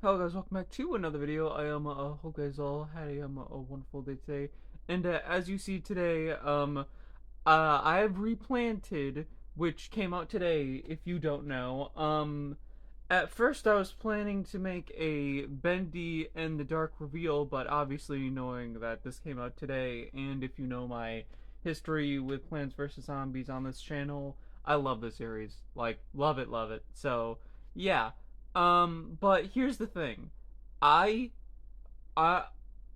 Hello guys, welcome back to another video. Hope you guys all had a wonderful day today. And as you see today, I have Replanted, which came out today, if you don't know. At first I was planning to make a Bendy and the Dark reveal, but obviously knowing that this came out today, and if you know my history with Plants vs. Zombies on this channel, I love the series. Like, love it, love it. So, yeah. But here's the thing. I I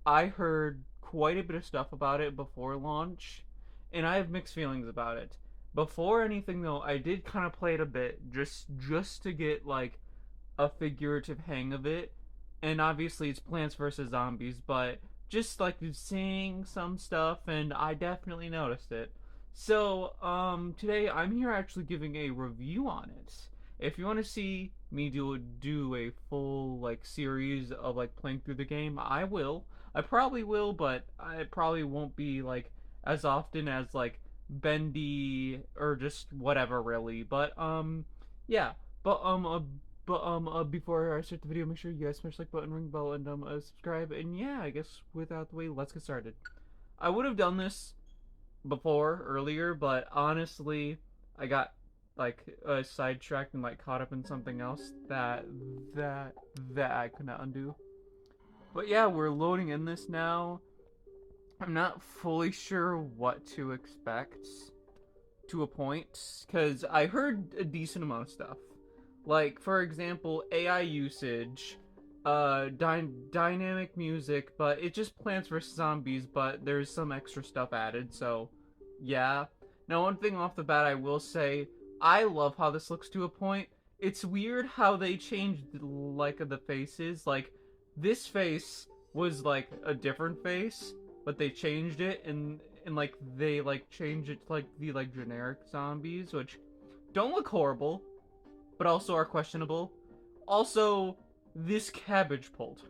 I heard quite a bit of stuff about it before launch, and I have mixed feelings about it. Before anything though, I did kind of play it a bit just to get like a figurative hang of it. And obviously it's Plants vs Zombies, but just like seeing some stuff and I definitely noticed it. So, today I'm here actually giving a review on it. If you want to see me do a full like series of like playing through the game, I will. I probably will, but I probably won't be like as often as like Bendy or just whatever really. But yeah. But before I start the video, make sure you guys smash the like button, ring the bell, and subscribe. And yeah, I guess without the way, let's get started. I would have done this before earlier, but honestly, I got like sidetracked and like caught up in something else that that I could not undo. But yeah, we're loading in this now. I'm not fully sure what to expect to a point because I heard a decent amount of stuff. Like for example, AI usage, dynamic music, but it just Plants vs Zombies, but there's some extra stuff added. So, yeah. Now, one thing off the bat, I will say, I love how this looks to a point. It's weird how they changed like the faces. Like this face was like a different face, but they changed it and like they like changed it to like the like generic zombies, which don't look horrible but also are questionable. Also, this cabbage pulled.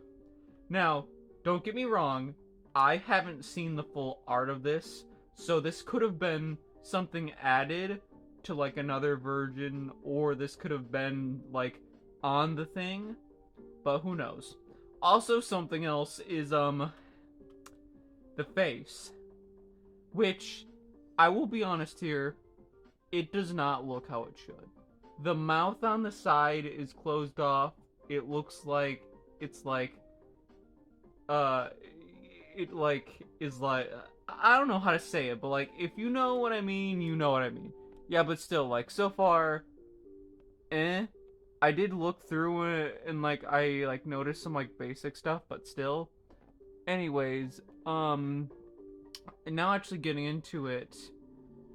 Now, don't get me wrong, I haven't seen the full art of this, so this could have been something added to like another version, or this could have been like on the thing, but who knows. Also, something else is the face, which I will be honest here, it does not look how it should. The mouth on the side is closed off. It looks like it's like uh it like is like I don't know how to say it, but like if you know what I mean, you know what I mean. Yeah, but still like so far eh. I did look through it and like I like noticed some like basic stuff, but still. Anyways, and now actually getting into it.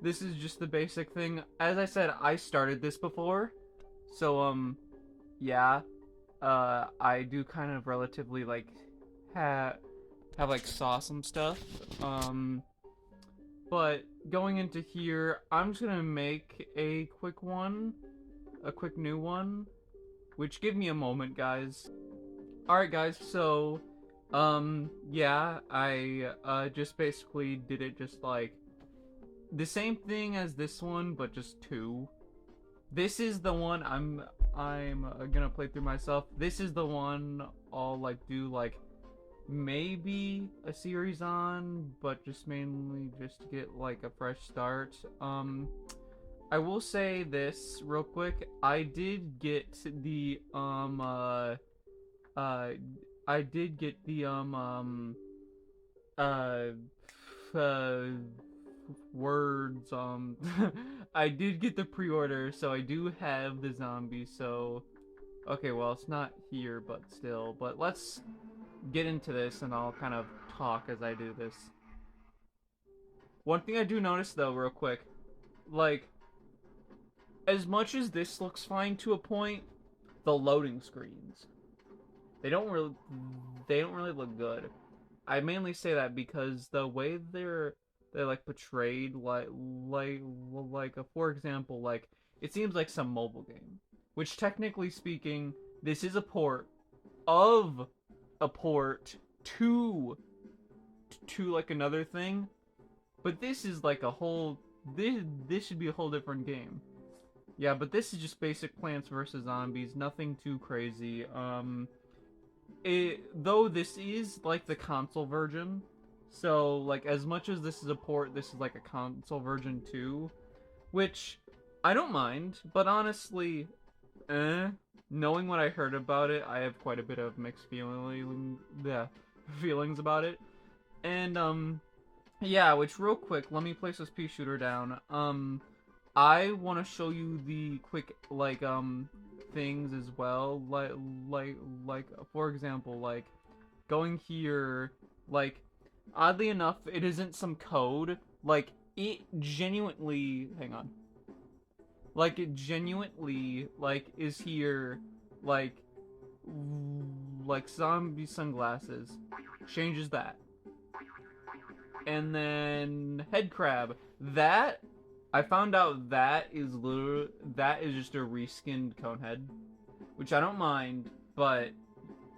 This is just the basic thing. As I said, I started this before. So yeah. I do kind of relatively like have like saw some stuff. But going into here, I'm just gonna make a quick one, a quick new one, which give me a moment, guys. All right, guys. So, yeah, I just basically did it just like the same thing as this one, but just two. This is the one I'm gonna play through myself. This is the one I'll like do like maybe a series on, but just mainly just to get like a fresh start. I will say this real quick. I did get the uh I did get the uh uh words I did get the pre-order, so I do have the zombie. So okay, well it's not here, but still. But let's get into this and I'll kind of talk as I do this. One thing I do notice though real quick, like as much as this looks fine to a point, the loading screens, they don't really they don't really look good. I mainly say that because the way they're like portrayed, for example, like it seems like some mobile game, which technically speaking, this is a port of a port to like another thing, but this is like a whole this should be a whole different game. Yeah, but this is just basic Plants vs Zombies, nothing too crazy. though this is like the console version, so like as much as this is a port, this is like a console version too, which I don't mind, but honestly, knowing what I heard about it, I have quite a bit of mixed feelings about it. And yeah, which real quick, let me place this pea shooter down. I want to show you the quick things as well, like for example, like going here, like oddly enough, it isn't some code. Like it genuinely, hang on, like it genuinely like is here, like zombie sunglasses, changes that, and then head crab. That I found out that is just a reskinned Conehead, which I don't mind, but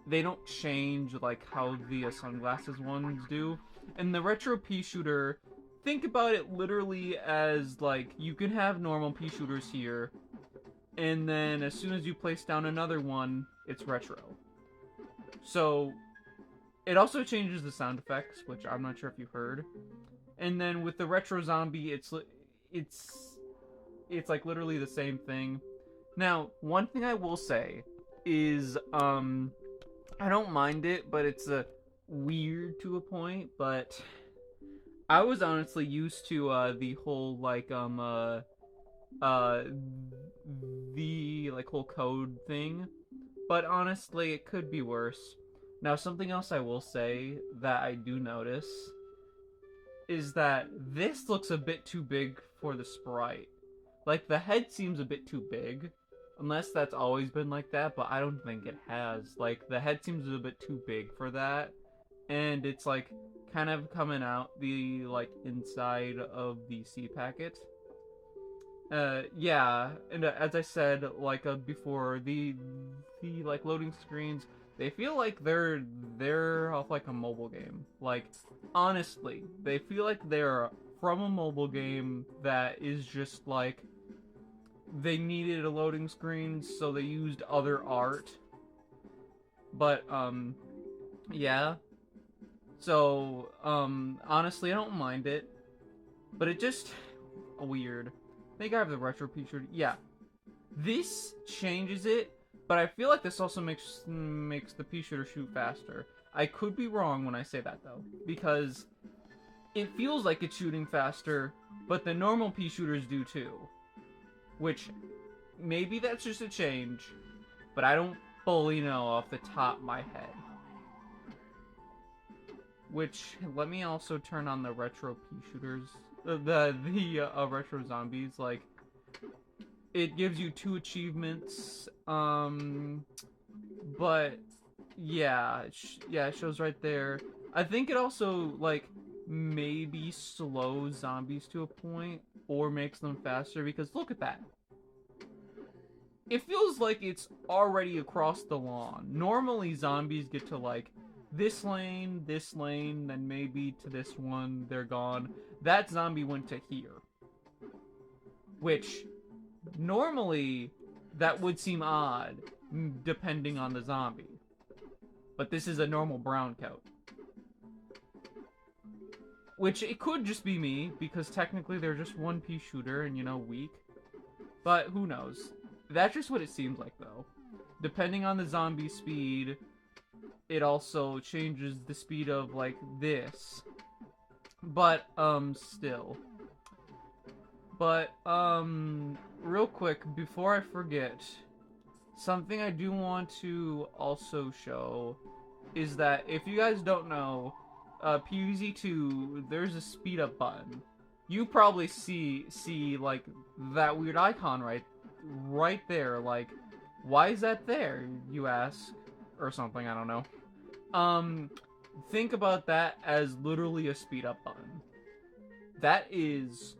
they don't change like how the sunglasses ones do. And the retro pea shooter, think about it literally as like you can have normal pea shooters here, and then as soon as you place down another one, it's retro. So it also changes the sound effects, which I'm not sure if you heard. And then with the retro zombie, it's like literally the same thing. Now, one thing I will say is I don't mind it, but it's a weird to a point, but I was honestly used to the whole uh the like whole code thing, but honestly it could be worse. Now, something else I will say that I do notice is that this looks a bit too big for the sprite. Like, the head seems a bit too big. Unless that's always been like that, but I don't think it has. Like, the head seems a bit too big for that. And it's, like, kind of coming out the, like, inside of the C packet. Yeah, and as I said, like, before, the, like, loading screens, they feel like they're off, like, a mobile game. Like, honestly, they feel like they're from a mobile game that is just, like, they needed a loading screen, so they used other art. But, yeah. So, honestly, I don't mind it. But it just... weird. I think I have the retro picture. Yeah. This changes it, but I feel like this also makes the pea shooter shoot faster. I could be wrong when I say that, though. Because it feels like it's shooting faster, but the normal pea shooters do too. Which, maybe that's just a change, but I don't fully know off the top of my head. Which, let me also turn on the retro pea shooters, the retro zombies. Like, it gives you 2 achievements, but yeah, it shows right there. I think it also, like, maybe slows zombies to a point, or makes them faster, because look at that. It feels like it's already across the lawn. Normally, zombies get to, like, this lane, then maybe to this one, they're gone. That zombie went to here. Which, normally, that would seem odd, depending on the zombie. But this is a normal brown coat. Which, it could just be me, because technically they're just one pea shooter and, you know, weak. But, who knows? That's just what it seems like, though. Depending on the zombie speed, it also changes the speed of, like, this. But, still. But, real quick, before I forget, something I do want to also show is that if you guys don't know, PvZ2, there's a speed up button. You probably see like that weird icon right there. Like, why is that there, you ask, or something, I don't know. Think about that as literally a speed up button. That is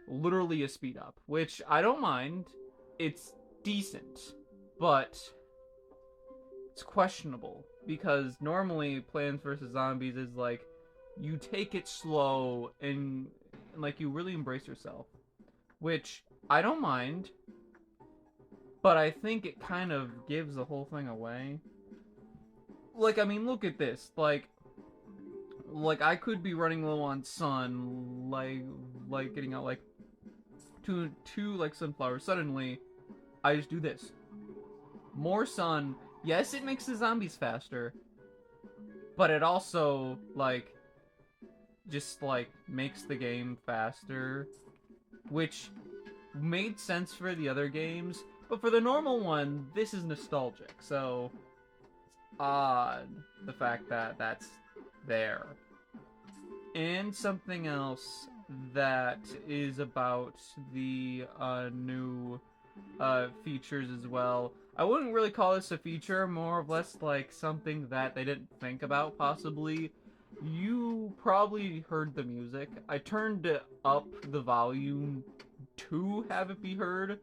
literally a speed up, which I don't mind. It's decent, but it's questionable, because normally Plants vs. Zombies is like, you take it slow and like you really embrace yourself, which I don't mind, but I think it kind of gives the whole thing away. I mean, look at this. I could be running low on sun, getting out like two like sunflowers. Suddenly, I just do this. More sun. Yes, it makes the zombies faster, but it also just makes the game faster, which made sense for the other games, but for the normal one, this is nostalgic. So it's odd the fact that that's there. And something else that is about the new features as well. I wouldn't really call this a feature, more or less like something that they didn't think about, possibly. You probably heard the music. I turned up the volume to have it be heard.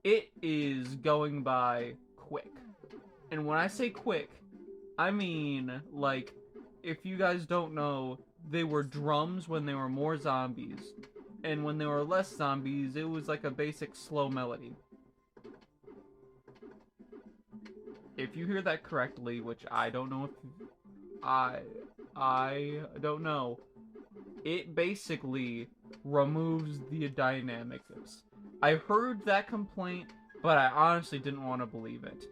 It is going by quick. And when I say quick, I mean, if you guys don't know, they were drums when there were more zombies. And when there were less zombies, it was like a basic slow melody. If you hear that correctly, which I don't know if I don't know, it basically removes the dynamics. I heard that complaint, but I honestly didn't want to believe it.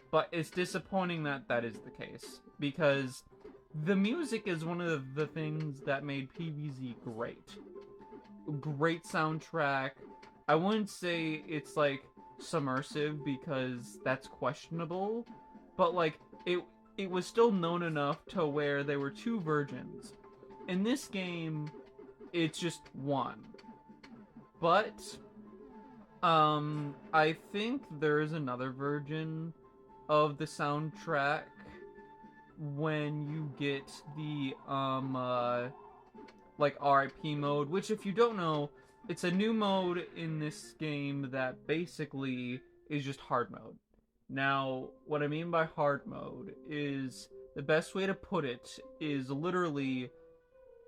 But it's disappointing that that is the case, because the music is one of the things that made PvZ great. Great soundtrack. I wouldn't say it's submersive, because that's questionable, but it was still known enough to where there were two versions. In this game, it's just one. But I think there is another version of the soundtrack when you get the RIP mode, which, if you don't know, it's a new mode in this game that basically is just hard mode. Now, what I mean by hard mode is, the best way to put it is literally,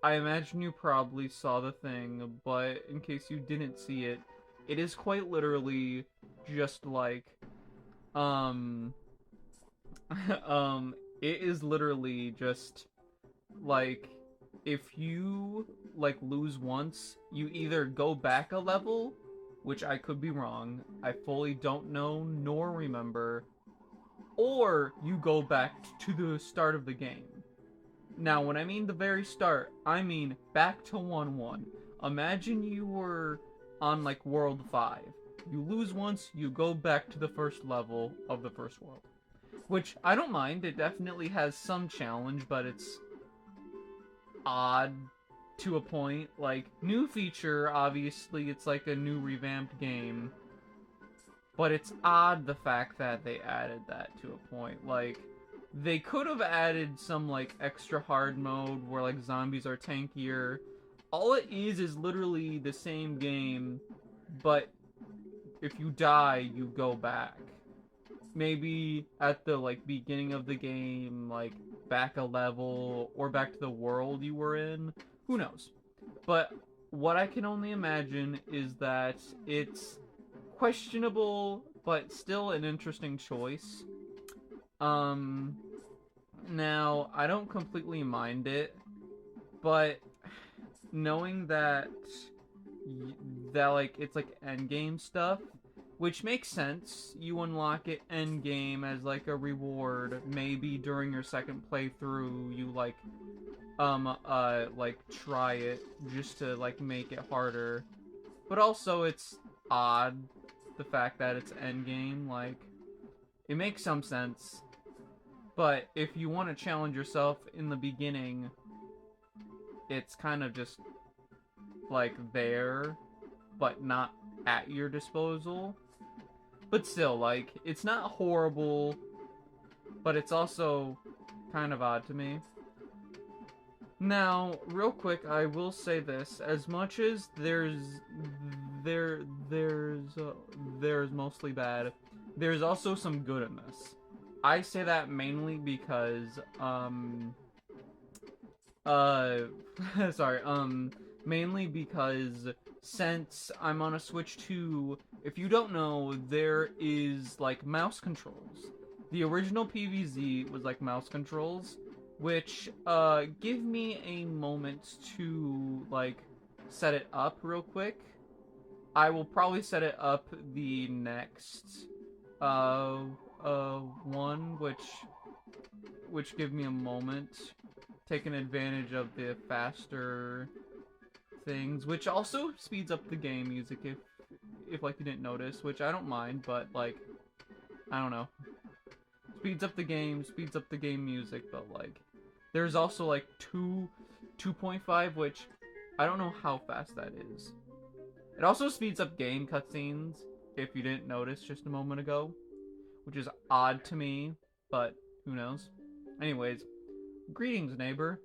I imagine you probably saw the thing, but in case you didn't see it, it is quite literally just it is literally just if you lose once, you either go back a level, which I could be wrong, I fully don't know nor remember, or you go back to the start of the game. Now, when I mean the very start, I mean back to 1-1. Imagine you were on World 5. You lose once, you go back to the first level of the first world. Which, I don't mind, it definitely has some challenge, but it's odd to a point. New feature, obviously, it's a new revamped game. But it's odd the fact that they added that to a point. They could have added some, extra hard mode where, zombies are tankier. All it is literally the same game, but if you die, you go back. Maybe at the, beginning of the game, back a level, or back to the world you were in. Who knows? But what I can only imagine is that it's questionable, but still an interesting choice. Now, I don't completely mind it, but knowing that it's endgame stuff, which makes sense. You unlock it endgame as a reward. Maybe during your second playthrough, you try it just to make it harder. But also, it's odd the fact that it's endgame. It makes some sense. But if you want to challenge yourself in the beginning, it's kind of just there, but not at your disposal. But still, it's not horrible, but it's also kind of odd to me. Now, real quick, I will say this: as much as there's mostly bad, there's also some good in this. I say that mainly because mainly because since I'm on a Switch 2, if you don't know, there is mouse controls. The original PVZ was like mouse controls, which give me a moment to like set it up real quick. I will probably set it up the next one, which give me a moment, taking advantage of the faster things, which also speeds up the game music if like you didn't notice, which I don't mind, but like I don't know, speeds up the game music, but like there's also like 2.5, which I don't know how fast that is. It also speeds up game cutscenes if you didn't notice just a moment ago, which is odd to me, but who knows. Anyways, greetings, neighbor.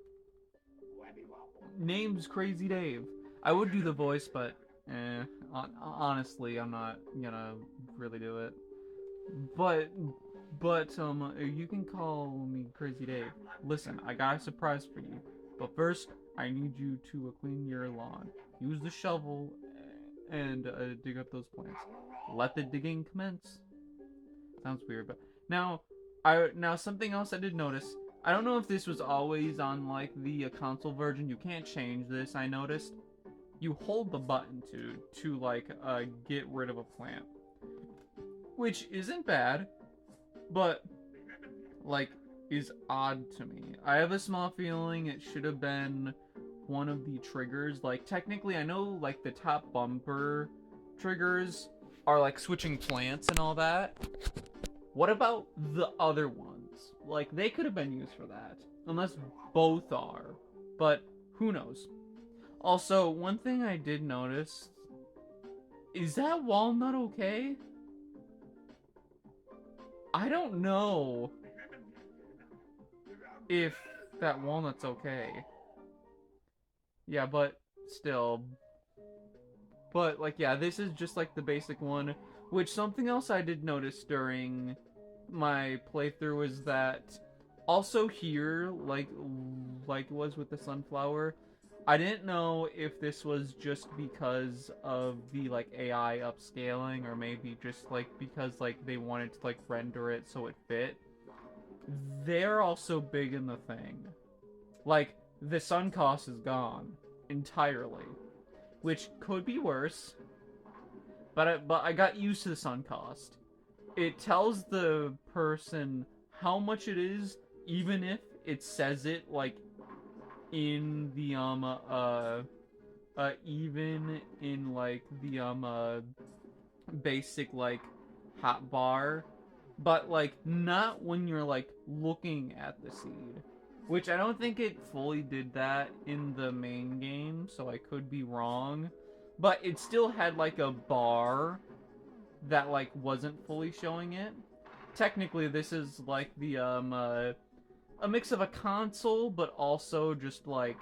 Name's Crazy Dave. I would do the voice, but honestly, I'm not gonna really do it. But you can call me Crazy Dave. Listen, I got a surprise for you. But first, I need you to clean your lawn. Use the shovel and dig up those plants. Let the digging commence. Sounds weird, but now something else I did notice. I don't know if this was always on like the console version. You can't change this. I noticed. You hold the button to like get rid of a plant, which isn't bad, but like is odd to me. I have a small feeling it should have been one of the triggers. Like technically, I know like the top bumper triggers are like switching plants and all that. What about the other ones? Like they could have been used for that, unless both are. But who knows? Also, one thing I did notice, is that walnut okay? I don't know if that walnut's okay. Yeah, but still. But, like, yeah, this is just, like, the basic one. Which, something else I did notice during my playthrough is that also here, like it was with the sunflower, I didn't know if this was just because of the, like, AI upscaling, or maybe just, like, because, like, they wanted to, like, render it so it fit. They're also big in the thing. Like, the sun cost is gone entirely, which could be worse, but I got used to the sun cost. It tells the person how much it is, even if it says it, like, in the, even in, like, the, basic, like, hotbar, but, like, not when you're, like, looking at the seed. Which I don't think it fully did that in the main game, so I could be wrong. But it still had, like, a bar that, like, wasn't fully showing it. Technically, this is, like, the, a mix of a console, but also just, like,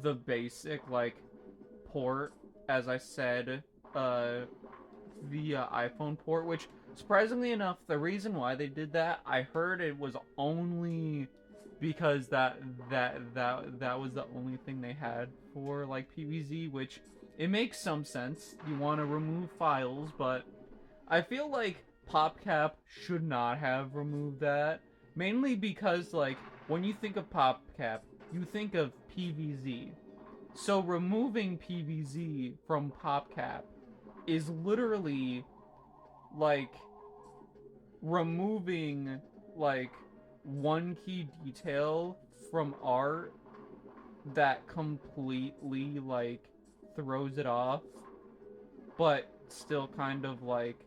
the basic, like, port, as I said, the iPhone port, which, surprisingly enough, the reason why they did that, I heard it was only because that was the only thing they had for, like, PVZ, which, it makes some sense. You want to remove files, but I feel like PopCap should not have removed that. Mainly because, like, when you think of PopCap, you think of PVZ. So removing PVZ from PopCap is literally, like, removing, like, one key detail from art that completely, like, throws it off, but still kind of, like,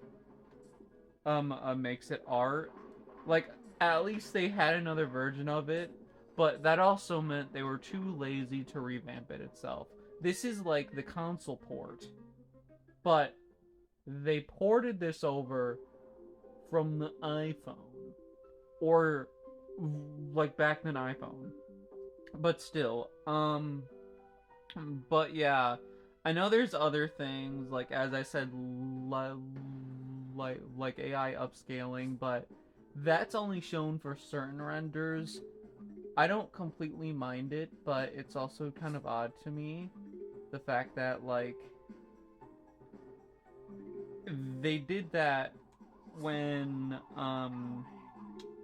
makes it art. Like, at least they had another version of it, but that also meant they were too lazy to revamp it itself. This is, like, the console port, but they ported this over from the iPhone, or, like, back then iPhone. But still, but yeah, I know there's other things, like, as I said, like AI upscaling, but that's only shown for certain renders. I don't completely mind it, but it's also kind of odd to me, the fact that, like, they did that when,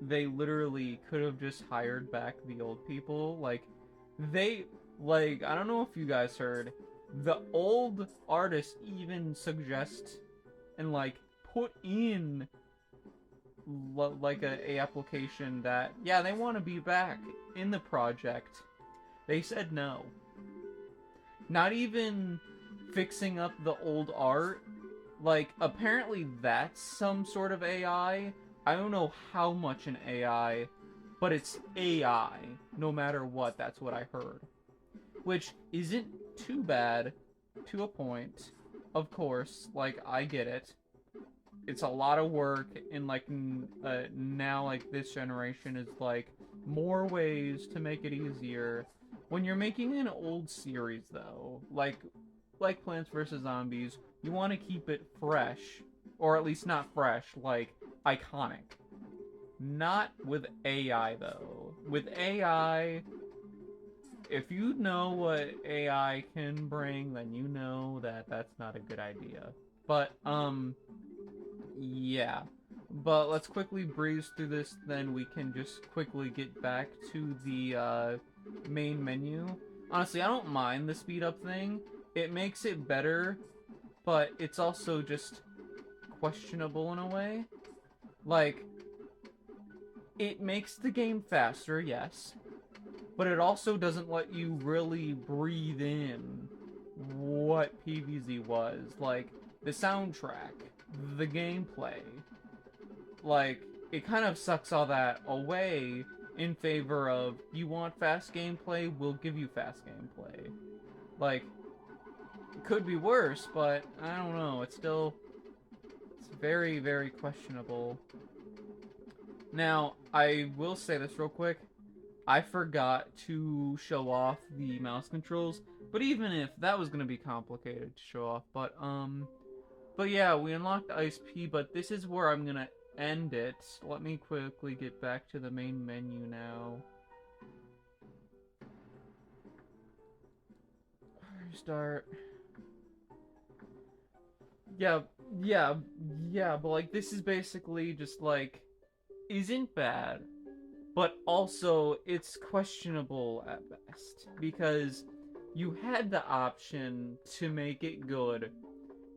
they literally could have just hired back the old people. They, I don't know if you guys heard, the old artists even suggest and, put in, a application that, yeah, they want to be back in the project. They said no. Not even fixing up the old art. Apparently that's some sort of AI. I don't know how much an AI, but it's AI. No matter what, that's what I heard. Which isn't too bad, to a point. Of course, I get it. It's a lot of work, and, now, this generation is, more ways to make it easier. When you're making an old series, though, like Plants vs. Zombies, you want to keep it fresh, or at least not fresh, iconic. Not with AI, though. With AI, if you know what AI can bring, then you know that that's not a good idea. But, yeah. But let's quickly breeze through this, then we can just quickly get back to the, main menu. Honestly, I don't mind the speed up thing. It makes it better, but it's also just questionable in a way. It makes the game faster, yes, but it also doesn't let you really breathe in what PvZ was. The soundtrack, the gameplay. It kind of sucks all that away in favor of, you want fast gameplay, we'll give you fast gameplay. It could be worse, but I don't know. It's very, very questionable. Now, I will say this real quick. I forgot to show off the mouse controls, but even if that was going to be complicated to show off, but yeah, we unlocked Ice P, but this is where I'm going to end it. Let me quickly get back to the main menu now. Restart. Yeah, but this is basically just isn't bad, but also it's questionable at best, because you had the option to make it good,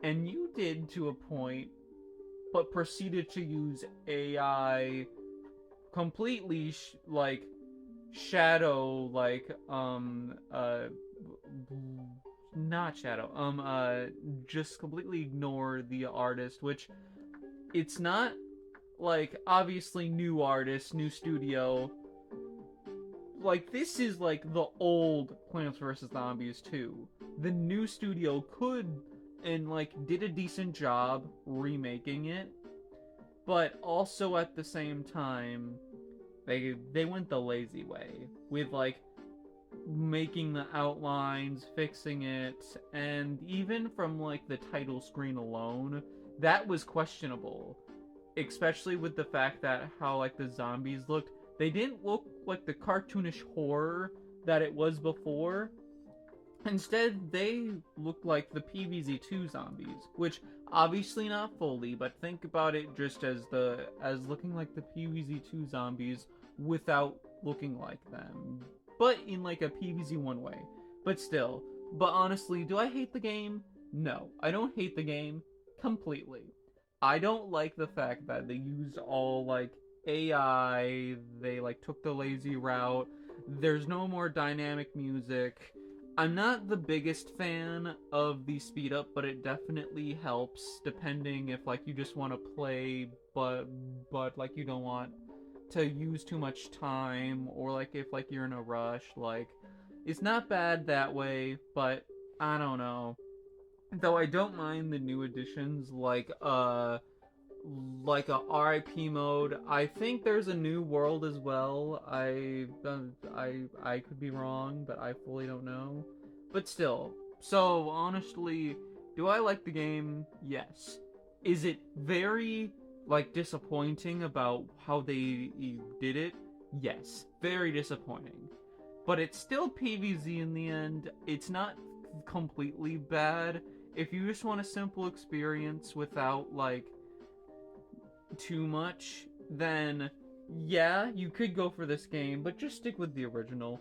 and you did to a point, but proceeded to use AI completely, shadow, not shadow, just completely ignore the artist, which, it's not, obviously new artist, new studio. This is, the old Plants vs. Zombies 2. The new studio could, and, did a decent job remaking it, but also at the same time, they went the lazy way with, making the outlines, fixing it, and even from, the title screen alone, that was questionable. Especially with the fact that how, the zombies looked. They didn't look like the cartoonish horror that it was before. Instead, they looked like the PvZ2 zombies, which, obviously not fully, but think about it just as looking like the PvZ2 zombies without looking like them. But in, a PvZ1 way. But still. But honestly, do I hate the game? No. I don't hate the game completely. I don't like the fact that they used all, AI, they, took the lazy route, there's no more dynamic music. I'm not the biggest fan of the speed up, but it definitely helps, depending if, you just want to play, but you don't want to use too much time, or, if, you're in a rush, it's not bad that way, but I don't know. Though I don't mind the new additions, a RIP mode. I think there's a new world as well. I could be wrong, but I fully don't know. But still, so honestly, do I like the game? Yes. Is it very disappointing about how they did it? Yes, very disappointing. But it's still PvZ in the end. It's not completely bad. If you just want a simple experience without too much, then Yeah, you could go for this game, but just stick with the original.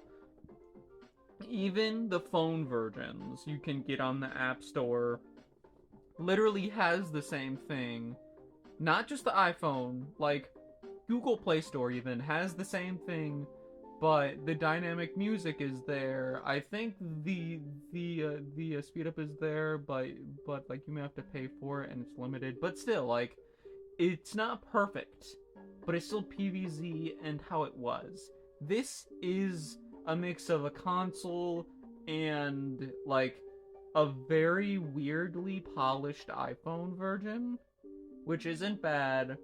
Even the phone versions you can get on the App Store literally has the same thing. Not just the iPhone, like Google Play Store even has the same thing, but the dynamic music is there. I think the speed up is there, but like you may have to pay for it and it's limited. But still, like it's not perfect, but it's still PVZ and how it was. This is a mix of a console and like a very weirdly polished iPhone version, which isn't bad,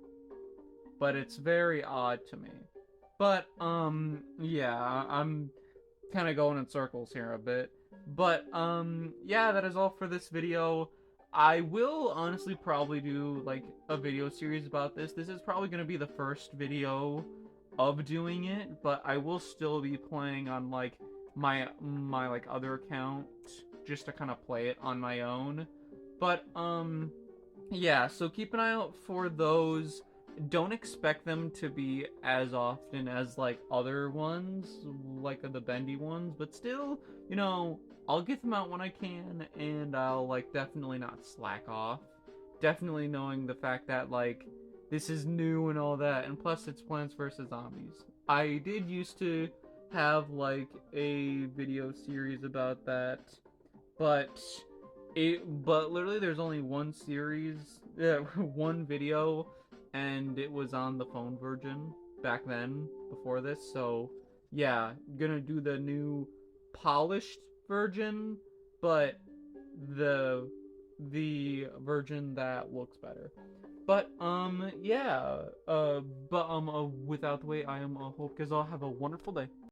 but it's very odd to me. But yeah, I'm kind of going in circles here a bit. But yeah, that is all for this video. I will honestly probably do like a video series about this. This is probably going to be the first video of doing it, but I will still be playing on like my like other account just to kind of play it on my own. But yeah, so keep an eye out for those. Don't expect them to be as often as like other ones, like the bendy ones, but still, you know, I'll get them out when I can, and I'll like definitely not slack off. Definitely knowing the fact that like this is new and all that, and plus it's Plants vs Zombies. I did used to have like a video series about that, but but literally there's only one series, one video, and it was on the phone version back then before this. So yeah, gonna do the new polished version, but the version that looks better. But yeah, but without the way, I am Hope, guys all have a wonderful day.